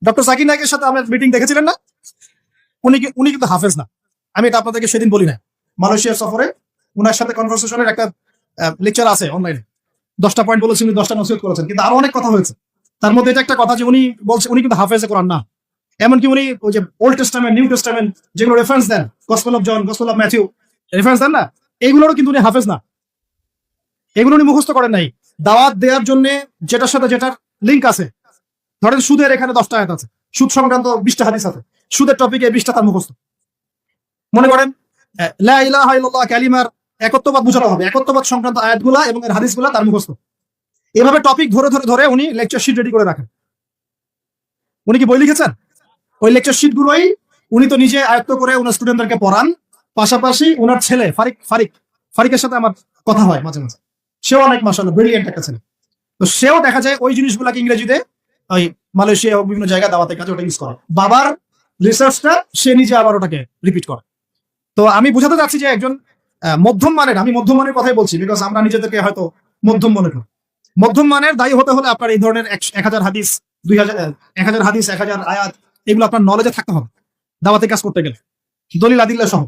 Doctor Zakir নায়কের সাথে আমার মিটিং দেখেছিলেন না? উনি কিন্তু হাফেজ না। আমি এটা আপনাদেরকে সেদিন বলি না। মালয়েশিয়ার সফরে উনার সাথে কনভারসেশনের একটা লেকচার আছে অনলাইনে। 10টা পয়েন্ট বলেছেন, উনি 10টা নসিহত করেছেন, কিন্তু আরো অনেক কথা হয়েছে। তার মধ্যে এটা একটা কথা যে উনি বলছেন উনি কিন্তু হাফেজে কোরআন না। এমনকি উনি ওই যে ওল্ড টেস্টামেন্ট, নিউ টেস্টামেন্ট যেগুলো রেফারেন্স দেন, Gospel of John, Gospel of Matthew reference দেন না, এগুলোরও কিন্তু উনি হাফেজ না। এগুলো উনি মুখস্থ করেন নাই। দাওয়াত দেওয়ার জন্য যেটার সাথে যেটার লিঙ্ক আছে, ধরেন সুদের এখানে 10টা আয়াত আছে, সুদ সংক্রান্ত 20টা হাদিস আছে, সুদের টপিকে 20টা তার মুখস্থ। মনে করেন লা ইলাহা ইল্লাল্লাহ কালিমার একত্ববাদ বোঝানো হবে, একত্ববাদ সংক্রান্ত আয়াতগুলা এবং এর হাদিসগুলা তার মুখস্থ। এভাবে টপিক ধরে ধরে ধরে উনি লেকচার শিট রেডি করে রাখেন। উনি কি বই লিখেছেন? ওই লেকচার শিট গুলোই উনি তো নিজে আয়ত্ত করে ওনার স্টুডেন্টদেরকে পড়ান। পাশাপাশি ওনার ছেলে ফারিকের সাথে আমার কথা হয় মাঝে মাঝে। সেও অনেক মাশাআল্লাহ ব্রিলিয়েন্ট একটা ছেলে। তো সেও দেখা যায় ওই জিনিসগুলাকে ইংরেজিতে ওই মালয়েশিয়া এবং বিভিন্ন জায়গায় দাওয়াতের কাজে ওটা ইউজ করে। বাবার রিসার্চটা সে নিজে আবার ওটাকে রিপিট করে। তো আমি বোঝাতে চাচ্ছি যে একজন মধ্যম মানের, আমি মধ্যম মানের কথাই বলছি, বিকজ আমরা নিজেদেরকে হয়তো মধ্যম মনে করি। মধ্যম মানের দায়ী হতে হলে আপনার এই ধরনের 1000 হাদিস, 1000 হাদিস, 1000 আয়াত, এগুলো আপনার নলেজে থাকতে হবে দাওয়াতের কাজ করতে গেলে, দলিল আদিল্লা সহ।